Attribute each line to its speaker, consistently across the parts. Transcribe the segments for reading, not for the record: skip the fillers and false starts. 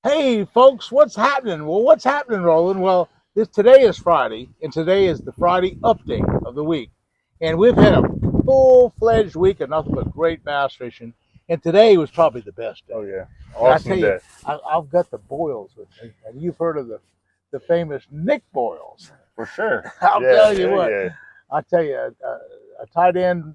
Speaker 1: Hey, folks, what's happening? Well, what's happening, Roland? Well, today is Friday, and today is the Friday update of the week. And we've had a full-fledged week of nothing but great bass fishing. And today was probably the best day.
Speaker 2: Oh yeah,
Speaker 1: And I tell
Speaker 2: awesome
Speaker 1: you,
Speaker 2: day.
Speaker 1: I've got the Boyles with me, and you've heard of the famous Nick Boyles.
Speaker 2: For sure.
Speaker 1: I'll
Speaker 2: Yeah,
Speaker 1: tell you
Speaker 2: yeah,
Speaker 1: what.
Speaker 2: yeah.
Speaker 1: I tell you, a tight end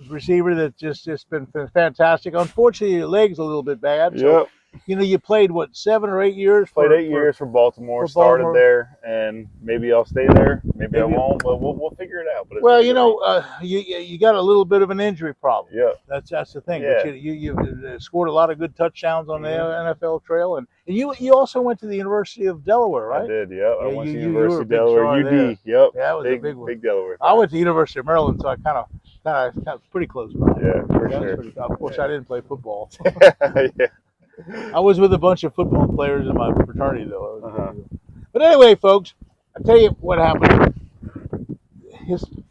Speaker 1: receiver that's just been fantastic. Unfortunately, your leg's a little bit bad. So,
Speaker 2: Yep.
Speaker 1: you played what, 7 or 8 years
Speaker 2: Played
Speaker 1: for
Speaker 2: 8 years for Baltimore.
Speaker 1: for
Speaker 2: Started
Speaker 1: Baltimore.
Speaker 2: there, and maybe I'll stay there. Maybe I
Speaker 1: Maybe.
Speaker 2: won't. But we'll figure it out. But it's
Speaker 1: Well,
Speaker 2: been a good run.
Speaker 1: you got a little bit of an injury problem.
Speaker 2: Yep.
Speaker 1: That's the thing. But
Speaker 2: Yeah.
Speaker 1: you scored a lot of good touchdowns on the
Speaker 2: Mhm.
Speaker 1: NFL trail, and you also went to the University of Delaware,
Speaker 2: I
Speaker 1: right?
Speaker 2: did. Yep. I
Speaker 1: Yeah,
Speaker 2: went to
Speaker 1: you were
Speaker 2: University
Speaker 1: a
Speaker 2: of
Speaker 1: big
Speaker 2: Delaware.
Speaker 1: star there.
Speaker 2: UD. Yep.
Speaker 1: Yeah, that was a
Speaker 2: Big
Speaker 1: big one.
Speaker 2: big Delaware
Speaker 1: I
Speaker 2: fan.
Speaker 1: went to the University of Maryland, so I kind of pretty close by.
Speaker 2: Yeah, for
Speaker 1: That was
Speaker 2: sure.
Speaker 1: pretty. Of course,
Speaker 2: Yeah.
Speaker 1: I didn't play football.
Speaker 2: Yeah.
Speaker 1: I was with a bunch of football players in my fraternity, though.
Speaker 2: Uh-huh.
Speaker 1: But anyway, folks, I tell you what happened.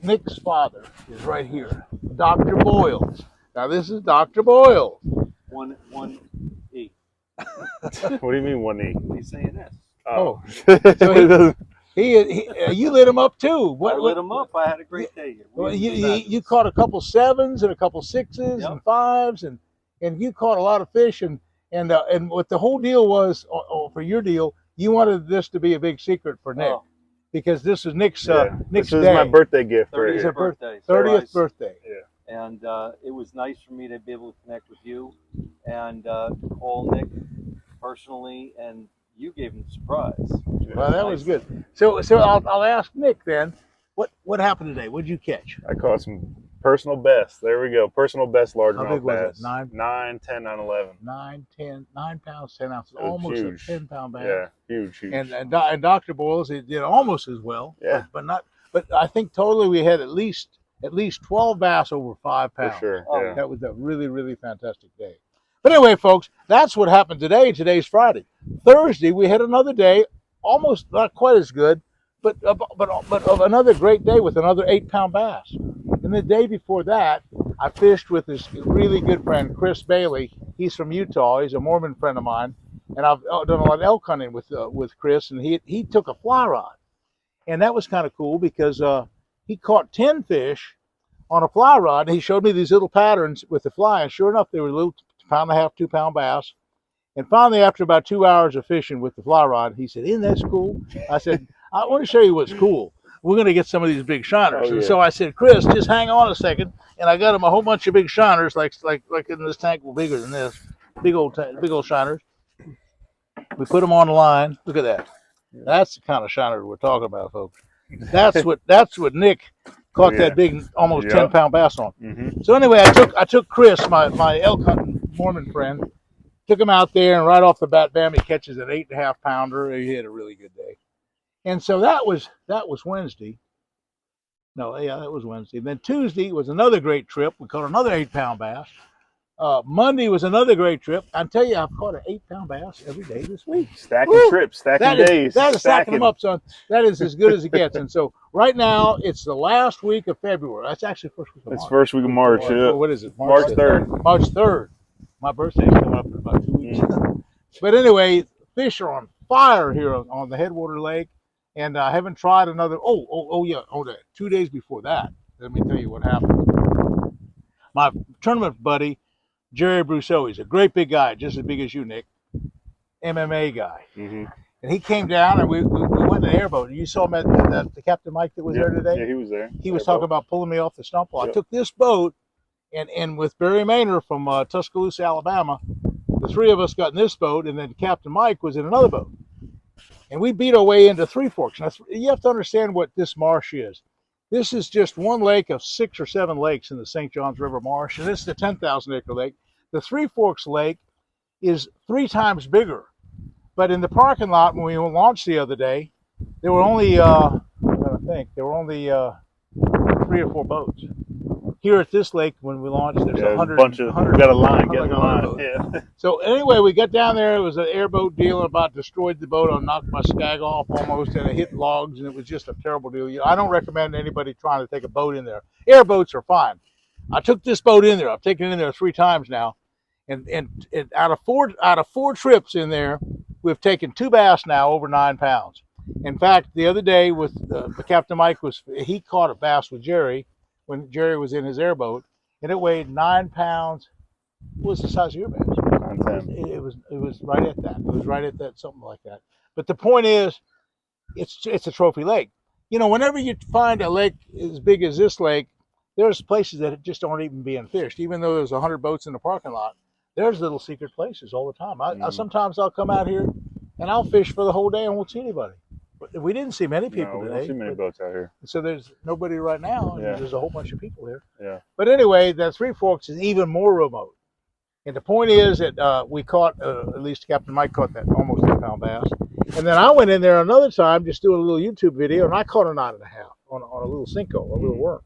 Speaker 1: Nick's father is right here, Dr. Boyles. Now this is Dr. Boyles.
Speaker 3: One E.
Speaker 2: What do you mean 1E?
Speaker 3: He's saying this.
Speaker 1: Oh.
Speaker 2: So
Speaker 1: You lit him up too.
Speaker 3: I lit him up. I had a great day.
Speaker 1: Well, you caught a couple 7s and a couple 6s
Speaker 3: Yep.
Speaker 1: and 5s, and you caught a lot of fish. And what the whole deal was, for your deal, you wanted this to be a big secret for Nick, because this is Nick's
Speaker 2: this is
Speaker 1: day.
Speaker 2: my birthday gift right
Speaker 3: 30th
Speaker 2: here.
Speaker 3: birthday.
Speaker 1: 30th birthday.
Speaker 3: And it was nice for me to be able to connect with you and call Nick personally, and you gave him a surprise.
Speaker 1: Well, that was good. So I'll ask Nick then. What happened today? What did you catch?
Speaker 2: I caught some personal best. There we go. Personal best
Speaker 1: How big
Speaker 2: largemouth
Speaker 1: was it?
Speaker 2: bass.
Speaker 1: 9,
Speaker 2: 10, 9, 11.
Speaker 1: 9 pounds, 10 ounces,
Speaker 2: It was
Speaker 1: almost
Speaker 2: huge.
Speaker 1: a 10-pound bass.
Speaker 2: Yeah, huge.
Speaker 1: And Dr. Boyles, he did almost as well.
Speaker 2: Yeah.
Speaker 1: But not. But I think totally we had at least 12 bass over 5
Speaker 2: For
Speaker 1: pounds.
Speaker 2: sure.
Speaker 3: Oh,
Speaker 2: Yeah.
Speaker 1: That was a really, really fantastic day. But anyway, folks, that's what happened today. Today's Friday. Thursday, we had another day, almost not quite as good, but of another great day with another 8-pound bass. And the day before that, I fished with this really good friend, Chris Bailey. He's from Utah. He's a Mormon friend of mine, and I've done a lot of elk hunting with Chris. And he took a fly rod, and that was kind of cool because he caught 10 fish on a fly rod. He showed me these little patterns with the fly, and sure enough, they were little 1.5 pound, 2-pound bass. And finally, after about 2 hours of fishing with the fly rod, he said, "Isn't that cool?" I said, "I want to show you what's cool. We're going to get some of these big shiners."
Speaker 2: Oh,
Speaker 1: And
Speaker 2: yeah.
Speaker 1: so I said, "Chris, just hang on a second." And I got him a whole bunch of big shiners, like in this tank, well, bigger than this, big old shiners. We put them on the line. Look at that. That's the kind of shiner we're talking about, folks. That's what Nick caught that big, almost 10-pound bass on.
Speaker 2: Mm-hmm.
Speaker 1: So anyway, I took Chris, my elk hunting Mormon friend, took him out there, and right off the bat, bam, he catches an 8.5 pounder. He had a really good day. And so that was Wednesday. No, yeah, that was Wednesday. Then Tuesday was another great trip. We caught another 8-pound bass. Monday was another great trip. I tell you, I've caught an 8-pound bass every day this week.
Speaker 2: Stacking
Speaker 1: Woo!
Speaker 2: trips, stacking
Speaker 1: That is,
Speaker 2: days.
Speaker 1: that is stacking them up, son. That is as good as it gets. And so right now, it's the last week of February. That's actually first week of March.
Speaker 2: It's first week of March. Yeah.
Speaker 1: What is it?
Speaker 2: March 3rd.
Speaker 1: March 3rd. My birthday's coming up in about 2 weeks. But anyway, fish are on fire here on the Headwaters Lake. And I haven't tried another. That 2 days before that, let me tell you what happened. My tournament buddy, Jerry Brousseau, he's a great big guy, just as big as you, Nick. MMA guy.
Speaker 2: Mm-hmm.
Speaker 1: And he came down, and we went in an airboat. You saw him at the Captain Mike that was there today?
Speaker 2: Yeah, he was there.
Speaker 1: He was talking about pulling me off the stump. Well,
Speaker 2: Yep.
Speaker 1: I took this boat, and with Barry Maynor from Tuscaloosa, Alabama, the three of us got in this boat, and then Captain Mike was in another boat. And we beat our way into Three Forks. Now, you have to understand what this marsh is. This is just one lake of 6 or 7 lakes in the St. Johns River Marsh, and this is the 10,000-acre lake. The Three Forks Lake is 3 times bigger. But in the parking lot, when we launched the other day, there were only, I'm trying to think, there were only 3 or 4 boats. Here at this lake, when we launched, there's 100.
Speaker 2: Bunch of, we got a line, get
Speaker 1: like
Speaker 2: in
Speaker 1: 100
Speaker 2: line. Yeah.
Speaker 1: So anyway, we got down there. It was an airboat deal, and about destroyed the boat. I knocked my skag off almost, and it hit logs, and it was just a terrible deal. I don't recommend anybody trying to take a boat in there. Airboats are fine. I took this boat in there. I've taken it in there 3 times now, And out of four trips in there, we've taken 2 bass now over 9 pounds. In fact, the other day with Captain Mike he caught a bass with Jerry when Jerry was in his airboat, and it weighed 9 pounds. What was the size of your bass? It was right at that. It was right at that, something like that. But the point is, it's a trophy lake. You know, whenever you find a lake as big as this lake, there's places that just aren't even being fished. Even though there's 100 boats in the parking lot, there's little secret places all the time. Sometimes I'll come out here and I'll fish for the whole day and won't see anybody. But we didn't see many people today.
Speaker 2: We don't see many boats out here.
Speaker 1: So there's nobody right now. And there's a whole bunch of people here.
Speaker 2: Yeah.
Speaker 1: But anyway, that Three Forks is even more remote. And the point is that we caught, at least Captain Mike caught that almost 10-pound bass. And then I went in there another time just doing a little YouTube video, and I caught a 9.5 on a little Cinco, a little worm.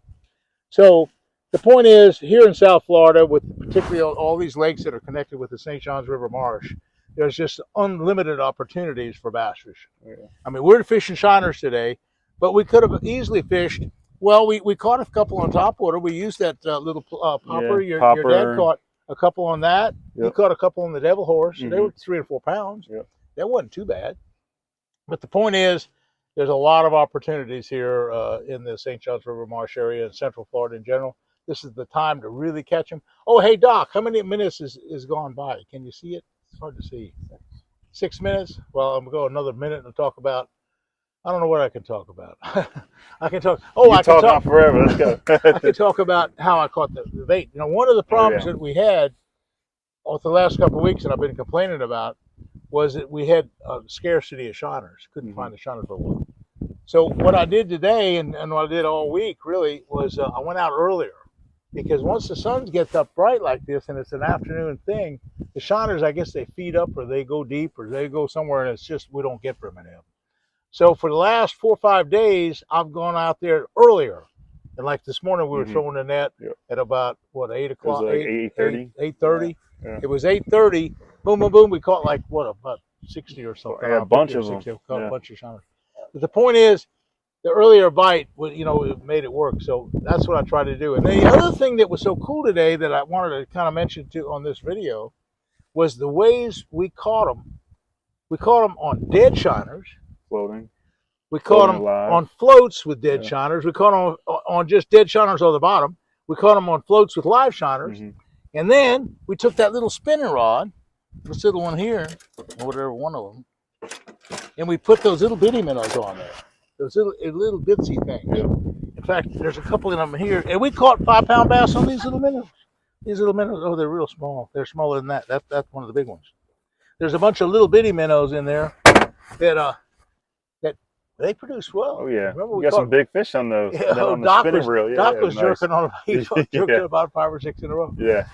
Speaker 1: So the point is, here in South Florida, with particularly all these lakes that are connected with the St. Johns River Marsh, there's just unlimited opportunities for bass fishing. Yeah. I mean, we're fishing shiners today, but we could have easily fished. Well, we caught a couple on topwater. We used that little popper. Your dad caught a couple on that. Yep. You caught a couple on the Devil Horse. They were 3 or 4 pounds. Yep. That wasn't too bad. But the point is, there's a lot of opportunities here in the St. Johns River Marsh area and Central Florida in general. This is the time to really catch them. Oh, hey, Doc, how many minutes is gone by? Can you see it? It's hard to see. 6 minutes? Well, I'm going to go another minute and talk about, I don't know what I can talk about. I can talk. Oh, I can talk
Speaker 2: forever. Let's go.
Speaker 1: I can talk about how I caught the bait. You know, one of the problems that we had over the last couple of weeks that I've been complaining about was that we had a scarcity of shiners. Couldn't find the shiners for a while. So what I did today and what I did all week really was I went out earlier, because once the sun gets up bright like this and it's an afternoon thing, the shiners, I guess they feed up or they go deep or they go somewhere, and it's just we don't get very many of them. So for the last 4 or 5 days, I've gone out there earlier. And like this morning, we were throwing the net at about, what, 8 o'clock?
Speaker 2: 8:30.
Speaker 1: 8:30. Yeah. It was 8:30. Boom, boom, boom. We caught like, what, about 60 or something.
Speaker 2: Yeah, a bunch of them.
Speaker 1: Caught a bunch of shiners. But the point is, the earlier bite, you know, it made it work. So that's what I tried to do. And then the other thing that was so cool today that I wanted to kind of mention too on this video was the ways we caught them. We caught them on dead shiners.
Speaker 2: Floating.
Speaker 1: We caught them on floats with dead shiners. We caught them on just dead shiners on the bottom. We caught them on floats with live shiners. And then we took that little spinning rod, this little one here, or whatever one of them, and we put those little bitty minnows on there. Those little bitsy things. In fact, there's a couple of them here. And we caught 5-pound bass on these little minnows. These little minnows, oh, they're real small. They're smaller than that. That's one of the big ones. There's a bunch of little bitty minnows in there that they produce well.
Speaker 2: Oh, yeah. Remember we got some big fish on those.
Speaker 1: Yeah,
Speaker 2: on
Speaker 1: Doc
Speaker 2: the reel. Yeah,
Speaker 1: Doc was jerking on them. He jerked about 5 or 6 in a row.
Speaker 2: Yeah.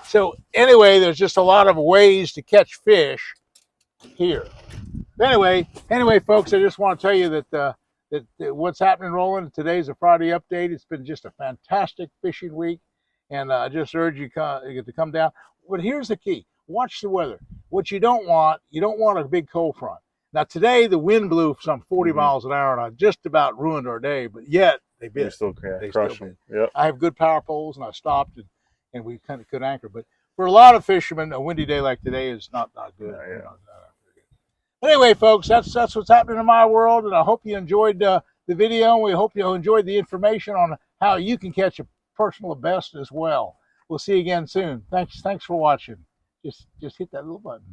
Speaker 1: So anyway, there's just a lot of ways to catch fish here. Anyway, folks, I just want to tell you that what's happening, Roland. Today's a Friday update. It's been just a fantastic fishing week, and I just urge you to come down. But here's the key: watch the weather. What you don't want a big cold front. Now today the wind blew some 40 miles an hour, and I just about ruined our day. But yet they bit.
Speaker 2: They crushed them. Yep.
Speaker 1: I have good power poles, and I stopped and we kind of could anchor. But for a lot of fishermen, a windy day like today is not good. Anyway, folks, that's what's happening in my world, and I hope you enjoyed the video, and we hope you enjoyed the information on how you can catch a personal best as well. We'll see you again soon. Thanks for watching. Just hit that little button.